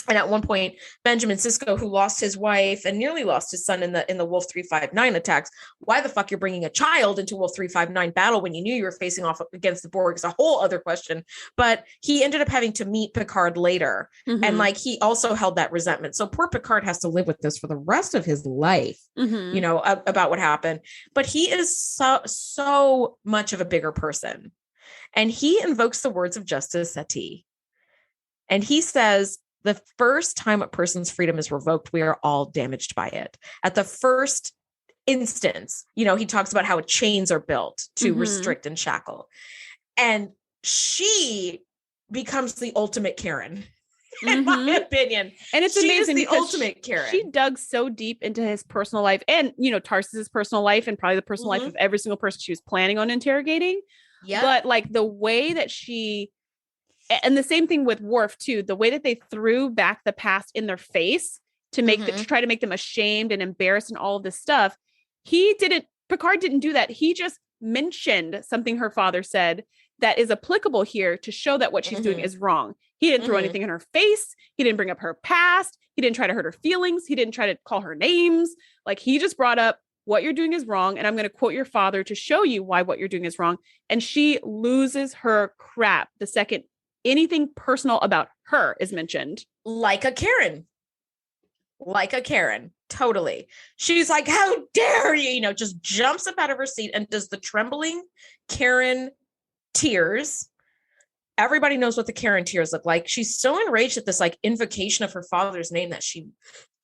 And at one point, Benjamin Sisko, who lost his wife and nearly lost his son in the Wolf 359 attacks, why the fuck you're bringing a child into Wolf 359 battle when you knew you were facing off against the Borg is a whole other question. But he ended up having to meet Picard later. And like, he also held that resentment. So poor Picard has to live with this for the rest of his life, about what happened. But he is so much of a bigger person. And he invokes the words of Justice Satie. And he says, the first time a person's freedom is revoked, we are all damaged by it. At the first instance, he talks about how chains are built to restrict and shackle. And she becomes the ultimate Karen, in my opinion. And it's amazing the ultimate Karen. She dug so deep into his personal life and, Tarsus's personal life and probably the personal life of every single person she was planning on interrogating. Yeah. But like the way that and the same thing with Worf too, the way that they threw back the past in their face to make to try to make them ashamed and embarrassed and all of this stuff. Picard didn't do that. He just mentioned something her father said that is applicable here to show that what she's doing is wrong. He didn't throw anything in her face. He didn't bring up her past. He didn't try to hurt her feelings. He didn't try to call her names. Like, he just brought up what you're doing is wrong. And I'm going to quote your father to show you why what you're doing is wrong. And she loses her crap the second anything personal about her is mentioned. Like a Karen. Totally. She's like, how dare you, just jumps up out of her seat and does the trembling Karen tears. Everybody knows what the Karen tears look like. She's so enraged at this like invocation of her father's name that she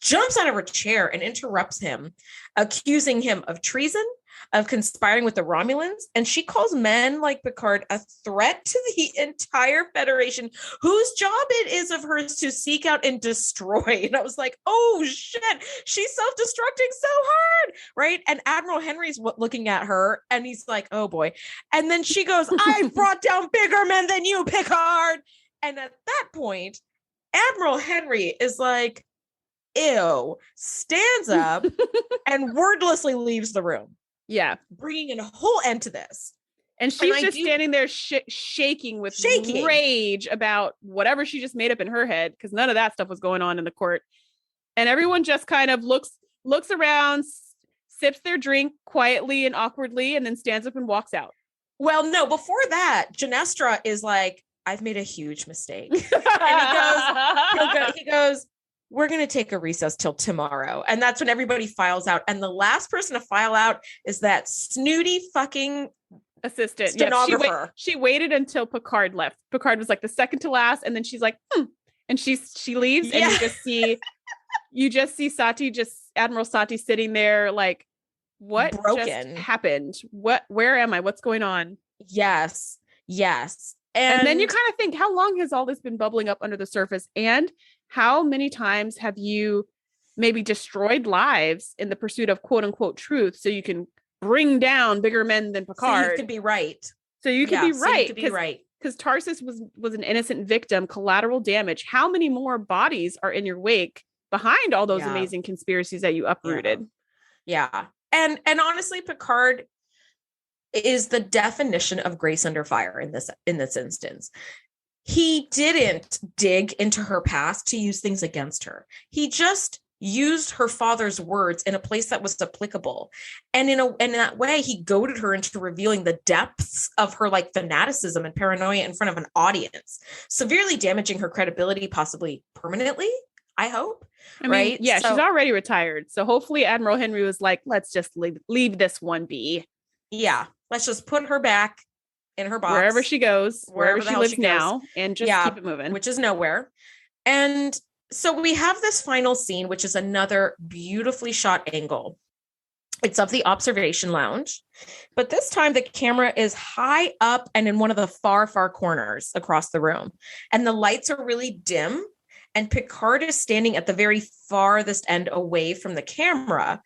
jumps out of her chair and interrupts him, accusing him of treason, of conspiring with the Romulans. And she calls men like Picard a threat to the entire Federation, whose job it is of hers to seek out and destroy. And I was like, oh shit, she's self-destructing so hard, right? And Admiral Henry's looking at her and he's like, oh boy. And then she goes, I've brought down bigger men than you, Picard. And at that point, Admiral Henry is like, ew, stands up and wordlessly leaves the room. Yeah. Bringing a whole end to this. And she's just standing there shaking with rage about whatever she just made up in her head, because none of that stuff was going on in the court. And everyone just kind of looks around, sips their drink quietly and awkwardly, and then stands up and walks out. Well, no, before that, Genestra is like, I've made a huge mistake. And he goes, we're going to take a recess till tomorrow. And that's when everybody files out. And the last person to file out is that snooty fucking assistant stenographer. Yeah, she waited until Picard left. Picard was like the second to last. And then she's like, and she leaves. Yeah. And you just see Admiral Satie sitting there like, what just happened? Where am I? What's going on? Yes. And then you kind of think, how long has all this been bubbling up under the surface? And how many times have you maybe destroyed lives in the pursuit of quote unquote truth so you can bring down bigger men than Picard? So you could be right. So you could be right. Because Tarsus was an innocent victim, collateral damage. How many more bodies are in your wake behind all those amazing conspiracies that you uprooted? Yeah. And honestly, Picard is the definition of grace under fire in this instance. He didn't dig into her past to use things against her. He just used her father's words in a place that was applicable. And in that way, he goaded her into revealing the depths of her like fanaticism and paranoia in front of an audience, severely damaging her credibility, possibly permanently, I hope. I mean, right? Yeah, she's already retired. So hopefully Admiral Henry was like, let's just leave this one be. Yeah. Let's just put her back in her box. Wherever she goes, wherever she lives now, and just keep it moving. Which is nowhere. And so we have this final scene, which is another beautifully shot angle. It's of the observation lounge, but this time the camera is high up and in one of the far, far corners across the room. And the lights are really dim. And Picard is standing at the very farthest end away from the camera.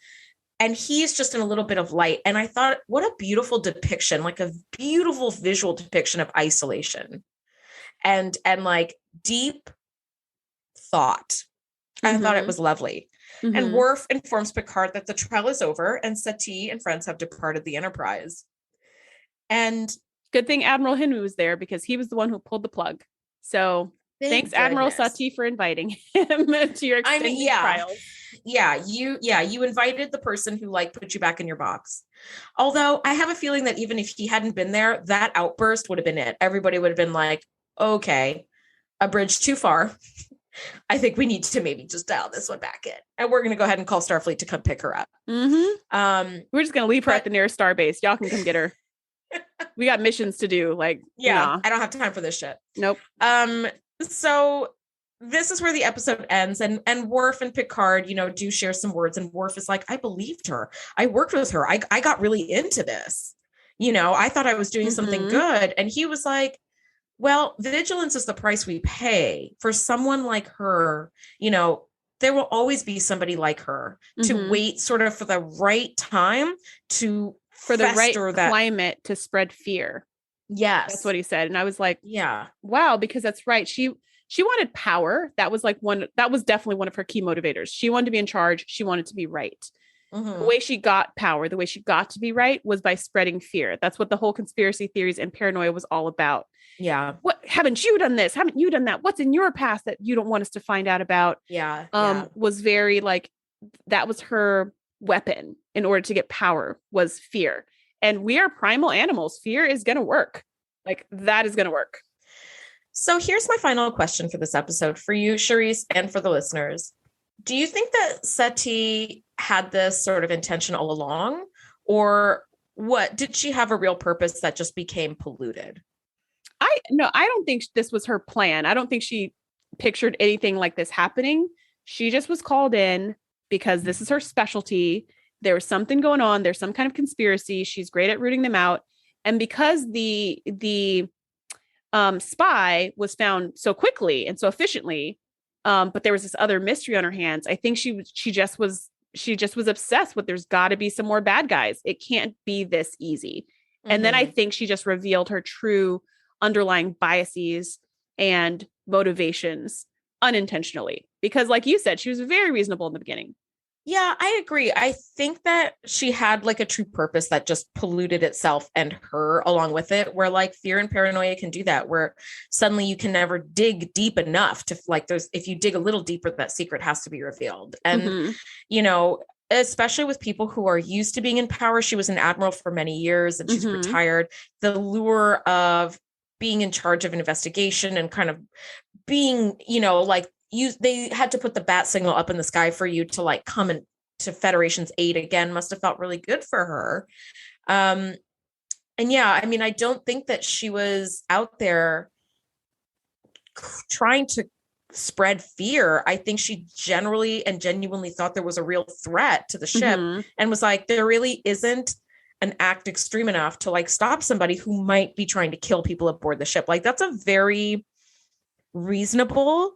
And he's just in a little bit of light. And I thought, what a beautiful depiction, like a beautiful visual depiction of isolation and like deep thought. I thought it was lovely. And Worf informs Picard that the trial is over and Satie and friends have departed the Enterprise. And good thing Admiral Henry was there because he was the one who pulled the plug. So thanks, Admiral Satie, for inviting him to your extended trials. Yeah, you invited the person who like put you back in your box. Although I have a feeling that even if he hadn't been there, that outburst would have been it. Everybody would have been like, okay, a bridge too far. I think we need to maybe just dial this one back in. And we're going to go ahead and call Starfleet to come pick her up. We're just going to leave her at the nearest starbase. Y'all can come get her. We got missions to do. Like, I don't have time for this shit. Nope. So this is where the episode ends, and Worf and Picard, do share some words, and Worf is like, I believed her. I worked with her. I got really into this. I thought I was doing something good. And he was like, well, vigilance is the price we pay for someone like her. There will always be somebody like her to wait sort of for the right time for the right climate to spread fear. Yes. That's what he said. And I was like, yeah, wow, because that's right. She wanted power. That was definitely one of her key motivators. She wanted to be in charge. She wanted to be right. The way she got power, the way she got to be right was by spreading fear. That's what the whole conspiracy theories and paranoia was all about. Yeah. What, haven't you done this? Haven't you done that? What's in your past that you don't want us to find out about? Yeah. Was very like, that was her weapon in order to get power, was fear. And we are primal animals. Fear is going to work. Like, that is going to work. So here's my final question for this episode for you, Shereese, and for the listeners. Do you think that Satie had this sort of intention all along, or what? Did she have a real purpose that just became polluted? I don't think this was her plan. I don't think she pictured anything like this happening. She just was called in because this is her specialty. There was something going on. There's some kind of conspiracy. She's great at rooting them out. And because the spy was found so quickly and so efficiently, but there was this other mystery on her hands. I think she just was obsessed with, there's got to be some more bad guys. It can't be this easy. And then I think she just revealed her true underlying biases and motivations unintentionally, because like you said, she was very reasonable in the beginning. Yeah, I agree. I think that she had like a true purpose that just polluted itself and her along with it, where like fear and paranoia can do that, where suddenly you can never dig deep enough to like if you dig a little deeper, that secret has to be revealed. And, especially with people who are used to being in power. She was an admiral for many years and she's retired. The lure of being in charge of an investigation and kind of being, they had to put the bat signal up in the sky for you to like come and to Federation's aid again. Must have felt really good for her. And yeah, I mean, I don't think that she was out there trying to spread fear. I think she generally and genuinely thought there was a real threat to the ship, and was like, there really isn't an act extreme enough to like stop somebody who might be trying to kill people aboard the ship. Like, that's a very reasonable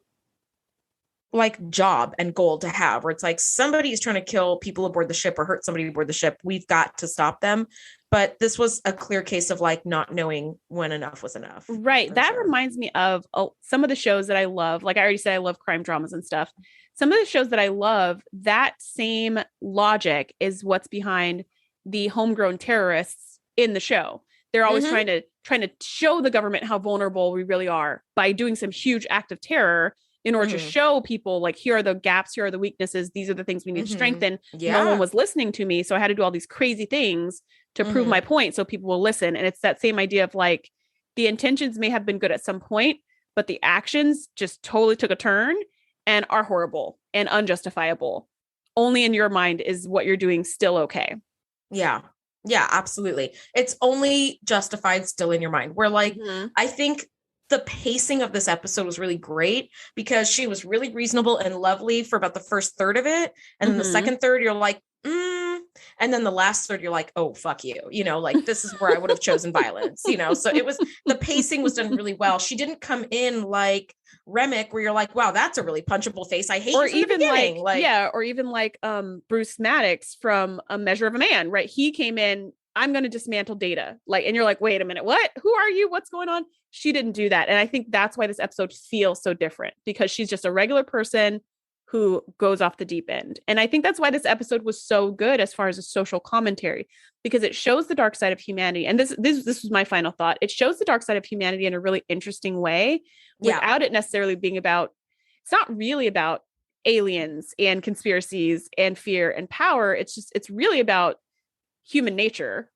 like job and goal to have, where it's like, somebody is trying to kill people aboard the ship or hurt somebody aboard the ship. We've got to stop them. But this was a clear case of like not knowing when enough was enough. Right. That reminds me of some of the shows that I love. Like I already said, I love crime dramas and stuff. Some of the shows that I love, that same logic is what's behind the homegrown terrorists in the show. They're always trying to show the government how vulnerable we really are by doing some huge act of terror in order to show people like, here are the gaps, here are the weaknesses, these are the things we need to strengthen. No one was listening to me, so I had to do all these crazy things to prove my point so people will listen. And it's that same idea of like, the intentions may have been good at some point, but the actions just totally took a turn and are horrible and unjustifiable. Only in your mind is what you're doing still okay. Yeah, absolutely. It's only justified still in your mind. Where like, I think the pacing of this episode was really great because she was really reasonable and lovely for about the first third of it. And then the second third, you're like, and then the last third, you're like, oh, fuck you. You know, like, this is where I would have chosen violence, you know? So it was, the pacing was done really well. She didn't come in like Remick, where you're like, wow, that's a really punchable face. I hate or you from even the beginning. like, yeah. Or even like Bruce Maddox from A Measure of a Man, right? He came in, I'm going to dismantle data. Like, and you're like, wait a minute, what? Who are you? What's going on? She didn't do that. And I think that's why this episode feels so different, because she's just a regular person who goes off the deep end. And I think that's why this episode was so good as far as a social commentary, because it shows the dark side of humanity. And this was my final thought. It shows the dark side of humanity in a really interesting way without it necessarily being about, it's not really about aliens and conspiracies and fear and power. It's really about human nature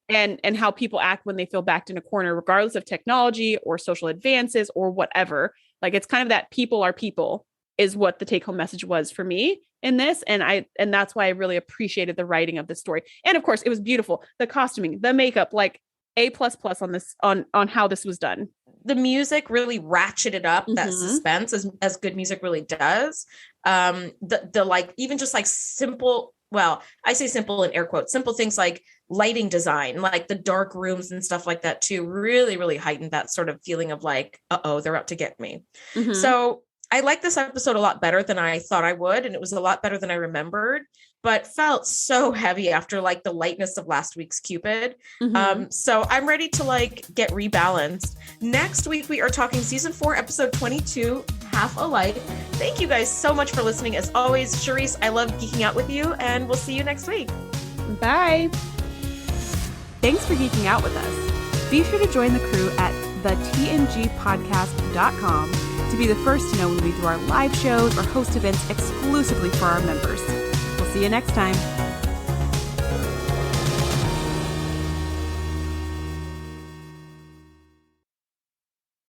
and how people act when they feel backed in a corner, regardless of technology or social advances or whatever. Like, it's kind of that people are people is what the take home message was for me in this. And that's why I really appreciated the writing of the story. And of course it was beautiful. The costuming, the makeup, like A++ on this, on how this was done. The music really ratcheted up that suspense as good music really does. The like, even just like simple, well, I say simple in air quotes, simple things like lighting design, like the dark rooms and stuff like that too, really, really heightened that sort of feeling of like, uh-oh, they're out to get me. So I like this episode a lot better than I thought I would. And it was a lot better than I remembered, but felt so heavy after like the lightness of last week's Cupid. So I'm ready to like get rebalanced. Next week, we are talking season 4, episode 22, Half a Life. Thank you guys so much for listening. As always, Shereese, I love geeking out with you, and we'll see you next week. Bye. Thanks for geeking out with us. Be sure to join the crew at thetngpodcast.com to be the first to know when we do our live shows or host events exclusively for our members. We'll see you next time.